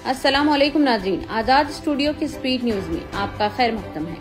अस्सलाम वालेकुम नाज़रीन, आजाद स्टूडियो की स्पीड न्यूज में आपका खैर मकदम है।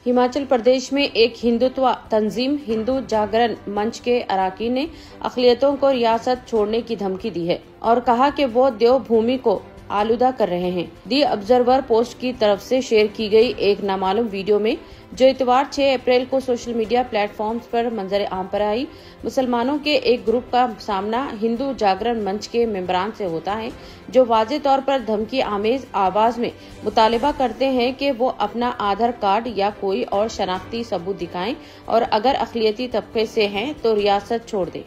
हिमाचल प्रदेश में एक हिंदुत्व तंजीम हिंदू जागरण मंच के अरकान ने अक़लियतों को रियासत छोड़ने की धमकी दी है और कहा कि वो देवभूमि को आलूदा कर रहे हैं। दी ऑब्जर्वर पोस्ट की तरफ से शेयर की गई एक नामालूम वीडियो में, जो इतवार 6 अप्रैल को सोशल मीडिया प्लेटफॉर्म्स पर मंजर आम पर आई, मुसलमानों के एक ग्रुप का सामना हिंदू जागरण मंच के मेंबरान से होता है, जो वाज़े तौर पर धमकी आमेज आवाज में मुतालिबा करते हैं कि वो अपना आधार कार्ड या कोई और शनाख्ती सबूत दिखाएं और अगर अक़लियती तबके से हैं तो रियासत छोड़ दें।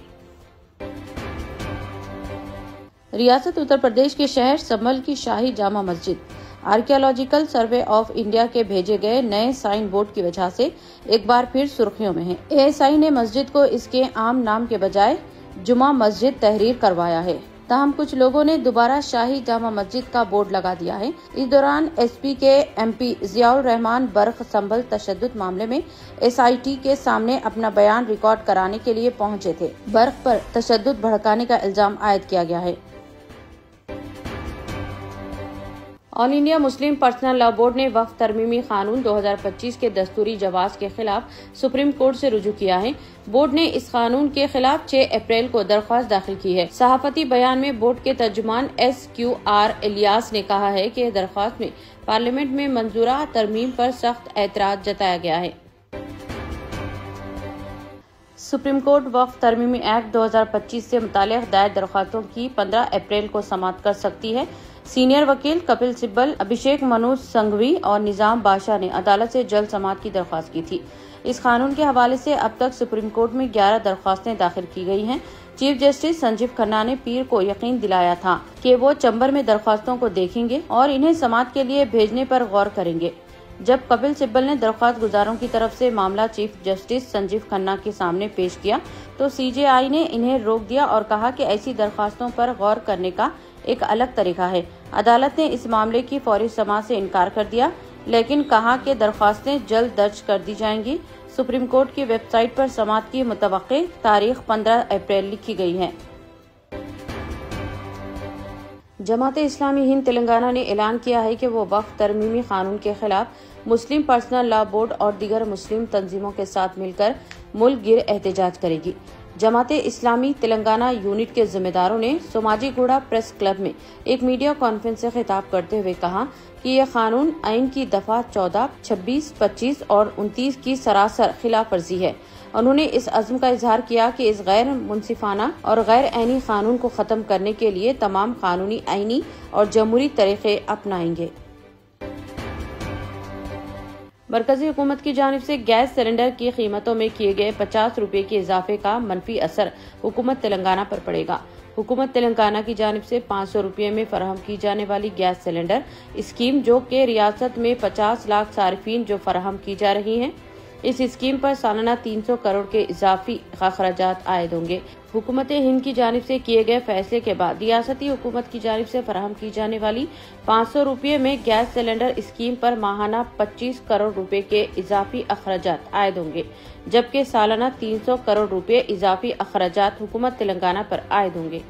रियासत उत्तर प्रदेश के शहर संभल की शाही Jama Masjid archaeological survey of India के भेजे गए नए साइन बोर्ड की वजह से एक बार फिर सुर्खियों में है। एएसआई ने मस्जिद को इसके आम नाम के बजाय जुमा मस्जिद तहरीर करवाया है। ताहम कुछ लोगों ने दोबारा शाही जामा मस्जिद का बोर्ड लगा दिया है। इस दौरान एसपी के एमपी जियाउर रहमान बर्ख संभल तशद्दुद मामले में एसआईटी के सामने अपना बयान रिकॉर्ड कराने के लिए पहुंचे थे। बर्ख पर तशद्दुद भड़काने का इल्जाम आयद किया गया है। All India Muslim personal law board ने वक्फ तरमीमी कानून 2025 के दस्तूरी जवाज के खिलाफ सुप्रीम कोर्ट से रुजू किया है। बोर्ड ने इस कानून के खिलाफ 6 अप्रैल को दरख्वास्त दाखिल की है। सहाफती बयान में बोर्ड के तर्जुमान SQR इलियास ने कहा है कि दरख्वास्त में पार्लियामेंट में मंजूरा तरमीम पर सख्त एतराज जताया गया है। सुप्रीम कोर्ट वक्फ तरमीमी एक्ट 2025 से मुताल्लिक़ दायर दरख्वास्तों की 15 अप्रैल को समाअत कर सकती है। सीनियर वकील कपिल सिब्बल, अभिषेक मनु संघवी और निजाम बादशाह ने अदालत से जल्द समाअत की दरख्वास्त की थी। इस कानून के हवाले से अब तक सुप्रीम कोर्ट में 11 दरख्वास्तें दाखिल की गई हैं। चीफ जस्टिस संजीव खन्ना ने पीर को यकीन दिलाया था कि वो चैम्बर में दरख्वास्तों को देखेंगे और इन्हें समाअत के लिए भेजने पर गौर करेंगे। जब कपिल सिब्बल ने दरख्वास्त गुजारों की तरफ से मामला चीफ जस्टिस संजीव खन्ना के सामने पेश किया तो CJI ने इन्हें रोक दिया और कहा कि ऐसी दरख्वास्तों पर गौर करने का एक अलग तरीका है। अदालत ने इस मामले की फौरी समाअत से इनकार कर दिया, लेकिन कहा कि दरख्वास्तें जल्द दर्ज कर दी जाएंगी। सुप्रीम कोर्ट की वेबसाइट पर समाअत की मुतवक्की तारीख 15 अप्रैल लिखी गई है। जमाते इस्लामी हिंद तेलंगाना ने ऐलान किया है कि वो वक्फ तरमीमी कानून के खिलाफ मुस्लिम पर्सनल लॉ बोर्ड और दीगर मुस्लिम तंजीमों के साथ मिलकर मुल्क गिर एहतजाज करेगी। जमाते इस्लामी तेलंगाना यूनिट के जिम्मेदारों ने सोमाजीगुड़ा प्रेस क्लब में एक मीडिया कॉन्फ्रेंस से खिताब करते हुए कहा कि यह कानून आइन की दफा 14, 26, 25 और 29 की सरासर खिलाफ वर्जी है। उन्होंने इस अज़्म का इजहार किया कि इस गैर मुनसिफाना और गैर आइनी कानून को खत्म करने के लिए तमाम कानूनी, आइनी और जमहूरी तरीके अपनाएंगे। मरकजी हुकूमत की जानिब से गैस सिलेंडर की कीमतों में किए गए 50 रुपए के इजाफे का मनफी असर हुकूमत तेलंगाना पर पड़ेगा। हुकूमत तेलंगाना की जानिब से 500 रुपये में फराहम की जाने वाली गैस सिलेंडर स्कीम, जो कि रियासत में 50 लाख सार्फिन जो फराहम की जा रही है, इस स्कीम पर सालाना 300 करोड़ के इजाफी अखराजात आयद होंगे। हुकूमत हिंद की जानिब से किए गए फैसले के बाद रियासती हुकूमत की जानिब से फराहम की जाने वाली 500 रुपये में गैस सिलेंडर स्कीम पर माहाना 25 करोड़ रुपए के इजाफी अखराजात आयद होंगे, जबकि सालाना 300 करोड़ रुपए इजाफी अखराजात हुकूमत तेलंगाना पर आयद होंगे।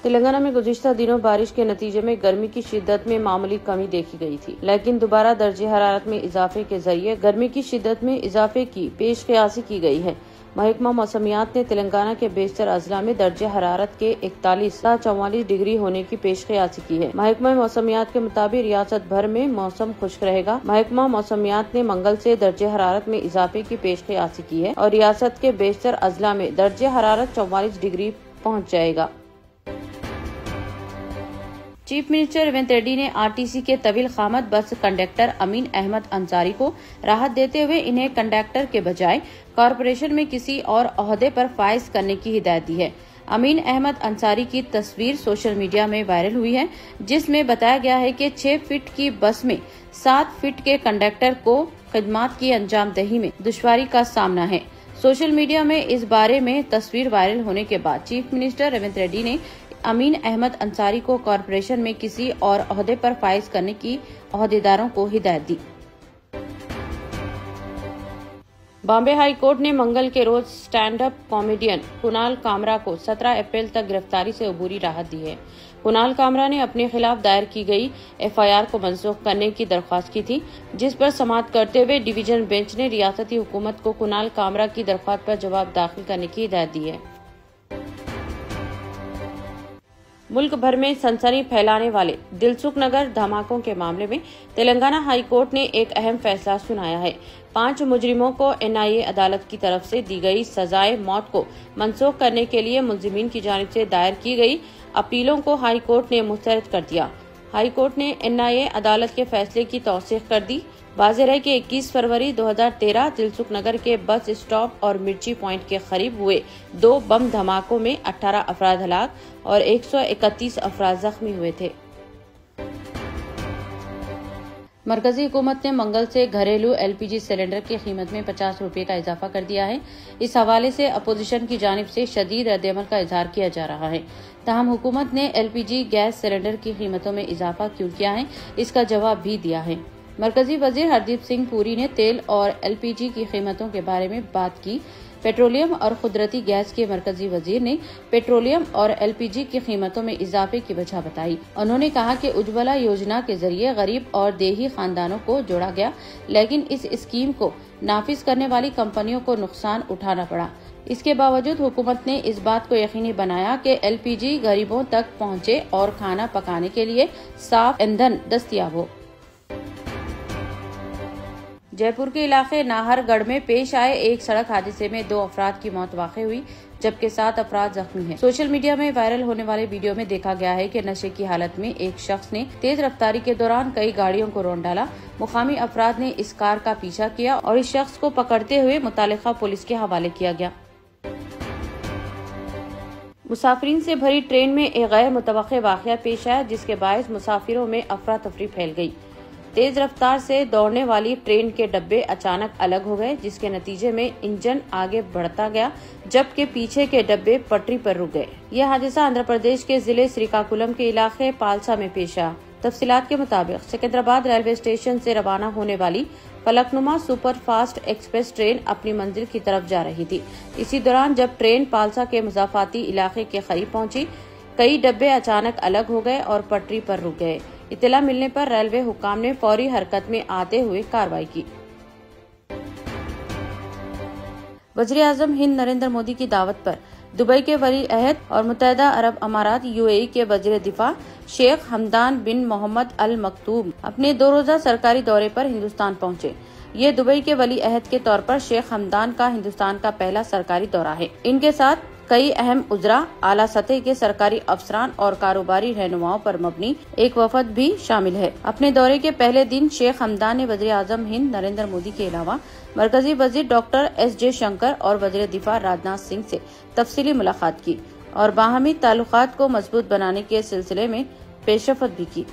तेलंगाना में गुज़िश्ता दिनों बारिश के नतीजे में गर्मी की शिद्दत में मामूली कमी देखी गई थी, लेकिन दोबारा दर्जे हरारत में इजाफे के जरिए गर्मी की शिद्दत में इजाफे की पेशकयासी की गई है। महकमा मौसमियात ने तेलंगाना के बेशतर अजला में दर्जे हरारत के 41 से 44 डिग्री होने की पेशकयासी की है। महकमा मौसमियात के मुताबिक रियासत भर में मौसम खुश्क रहेगा। महकमा मौसमियात ने मंगल से दर्जे हरारत में इजाफे की पेशकयासी की है और रियासत के बेशतर अजला में दर्जे हरारत 44 डिग्री पहुँच जाएगा। चीफ मिनिस्टर रेवंत रेड्डी ने RTC के तवील खामत बस कंडक्टर अमीन अहमद अंसारी को राहत देते हुए इन्हें कंडक्टर के बजाय कॉरपोरेशन में किसी और ओहदे पर फाइज करने की हिदायत दी है। अमीन अहमद अंसारी की तस्वीर सोशल मीडिया में वायरल हुई है, जिसमें बताया गया है कि 6 फीट की बस में 7 फीट के कंडक्टर को खिदमात की अंजाम दही में दुश्वारी का सामना है। सोशल मीडिया में इस बारे में तस्वीर वायरल होने के बाद चीफ मिनिस्टर रेवंत रेड्डी ने अमीन अहमद अंसारी को कॉरपोरेशन में किसी और ओहदे पर फाइज करने की ओहदेदारों को हिदायत दी। बॉम्बे हाई कोर्ट ने मंगल के रोज stand up comedian Kunal Kamra को 17 अप्रैल तक गिरफ्तारी से अबूरी राहत दी है। कुणाल कामरा ने अपने खिलाफ दायर की गई एफआईआर को मनसूख करने की दरख्वास्त की थी, जिस पर समाअत करते हुए डिवीजन बेंच ने रियासती हुकूमत को कुणाल कामरा की दरख्वास्त पर जवाब दाखिल करने की हिदायत दी है। मुल्क भर में सनसनी फैलाने वाले दिलसुख नगर धमाकों के मामले में तेलंगाना हाई कोर्ट ने एक अहम फैसला सुनाया है। 5 मुजरिमों को एनआईए अदालत की तरफ से दी गई सजाए मौत को मनसूख करने के लिए मुलजिमीन की जानिब से दायर की गई अपीलों को हाई कोर्ट ने मुस्तरद कर दिया। हाई कोर्ट ने एनआईए अदालत के फैसले की तौसीक कर दी। वाज़ेह है कि 21 फरवरी 2013 दिलसुख नगर के बस स्टॉप और मिर्ची पॉइंट के करीब हुए 2 बम धमाकों में 18 अफराद हलाक और 131 अफराद जख्मी हुए थे। मरकजी हुकूमत ने मंगल से घरेलू एलपीजी सिलेंडर की कीमत में 50 रुपये का इजाफा कर दिया है। इस हवाले से अपोजिशन की जानिब से शदीद रद्दअमल का इजहार किया जा रहा है। ताहम हुकूमत ने एलपीजी गैस सिलेंडर की कीमतों में इजाफा क्यों किया है, इसका जवाब भी दिया है। मरकजी वजीर हरदीप सिंह पुरी ने तेल और एलपीजी की कीमतों के बारे में बात की। पेट्रोलियम और कुदरती गैस के मरकजी वजीर ने पेट्रोलियम और एलपीजी की कीमतों में इजाफे की वजह बताई। उन्होंने कहा कि उज्ज्वला योजना के जरिए गरीब और देही खानदानों को जोड़ा गया, लेकिन इस स्कीम को नाफिज करने वाली कंपनियों को नुकसान उठाना पड़ा। इसके बावजूद हुकूमत ने इस बात को यकीनी बनाया कि एलपीजी गरीबों तक पहुँचे और खाना पकाने के लिए साफ ईंधन दस्तयाब हो। जयपुर के इलाके नाहरगढ़ में पेश आए एक सड़क हादसे में 2 अफराद की मौत वाक़ई हुई, जबकि 7 अफराद जख्मी हैं। सोशल मीडिया में वायरल होने वाले वीडियो में देखा गया है कि नशे की हालत में एक शख्स ने तेज रफ्तारी के दौरान कई गाड़ियों को रौंद डाला। मुकामी अफराद ने इस कार का पीछा किया और इस शख्स को पकड़ते हुए मुतालिका पुलिस के हवाले किया गया। मुसाफिरीन से भरी ट्रेन में एक गैर मुतवक्के वाक़या पेश आया, जिसके बायस मुसाफिरों में अफरा तफरी फैल गई। तेज रफ्तार से दौड़ने वाली ट्रेन के डब्बे अचानक अलग हो गए, जिसके नतीजे में इंजन आगे बढ़ता गया, जबकि पीछे के डब्बे पटरी पर रुक गए। यह हादसा आंध्र प्रदेश के जिले श्रीकाकुलम के इलाके पालसा में पेश आया। तफसीलात के मुताबिक सिकंदराबाद रेलवे स्टेशन से रवाना होने वाली Falaknuma super fast express train अपनी मंजिल की तरफ जा रही थी। इसी दौरान जब ट्रेन पालसा के मुजाफाती इलाके के करीब पहुंची, कई डब्बे अचानक अलग हो गए और पटरी पर रुक गए। इत्तला मिलने पर रेलवे हुक्काम ने फौरी हरकत में आते हुए कार्रवाई की। वज़ीर आज़म हिंद नरेंद्र मोदी की दावत पर दुबई के वली अहद और मुत्तहिदा अरब अमारात यूएई के वज़ीर दिफा शेख हमदान बिन मोहम्मद अल मक्तूम अपने 2 रोज़ा सरकारी दौरे पर हिंदुस्तान पहुंचे। ये दुबई के वली अहद के तौर पर शेख हमदान का हिंदुस्तान का पहला सरकारी दौरा है। इनके साथ कई अहम उजरा, आला सतह के सरकारी अफसरान और कारोबारी रहनुमाओं पर मबनी एक वफद भी शामिल है। अपने दौरे के पहले दिन शेख हमदान ने वज़ीर आज़म हिंद नरेंद्र मोदी के अलावा मरकजी वजीर डॉक्टर एस शंकर और वज़ीर दिफा राजनाथ सिंह से तफसीली मुलाकात की और बाहमी ताल्लुकात को मजबूत बनाने के सिलसिले में पेशरफ्त भी की।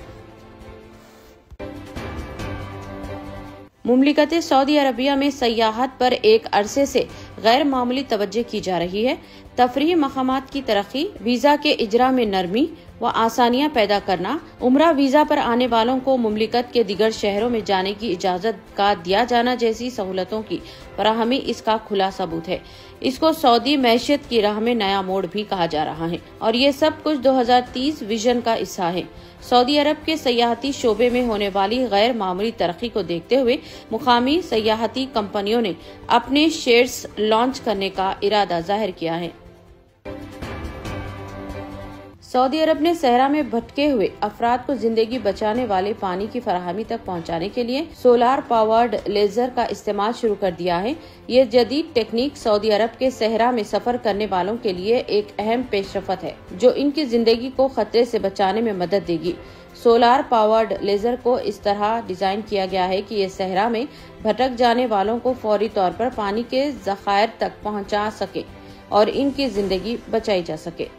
मुमलिकत सऊदी अरबिया में सयाहत पर एक अरसे से गैर मामूली तवज्जो की जा रही है। तफरीही मकामात की तरक्की, वीजा के इजरा में नरमी व आसानियां पैदा करना, उम्रा वीजा पर आने वालों को मुमलिकत के दिगर शहरों में जाने की इजाजत का दिया जाना जैसी सहूलतों की फराहमी इसका खुला सबूत है। इसको सऊदी मैशियत की राह में नया मोड़ भी कहा जा रहा है और ये सब कुछ 2030 विजन का हिस्सा है। सऊदी अरब के सयाहती शोबे में होने वाली गैर मामूली तरक्की को देखते हुए मुकामी सयाहती कंपनियों ने अपने शेयर्स लॉन्च करने का इरादा जाहिर किया है। सऊदी अरब ने सहरा में भटके हुए अफराद को जिंदगी बचाने वाले पानी की फराहमी तक पहुंचाने के लिए सोलार पावर्ड लेजर का इस्तेमाल शुरू कर दिया है। ये जदीद टेक्निक सऊदी अरब के सहरा में सफर करने वालों के लिए एक अहम पेशरफ्त है, जो इनकी जिंदगी को खतरे से बचाने में मदद देगी। सोलार पावर्ड लेजर को इस तरह डिजाइन किया गया है कि ये सहरा में भटक जाने वालों को फौरी तौर पर पानी के ज़खायर तक पहुंचा सके और इनकी जिंदगी बचाई जा सके।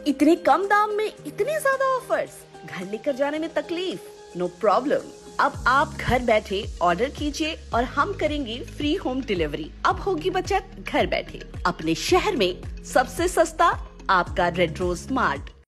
इतने कम दाम में इतने ज्यादा ऑफर्स, घर लेकर जाने में तकलीफ? No problem. अब आप घर बैठे ऑर्डर कीजिए और हम करेंगे फ्री होम डिलीवरी। अब होगी बचत घर बैठे। अपने शहर में सबसे सस्ता आपका रेड रोज स्मार्ट।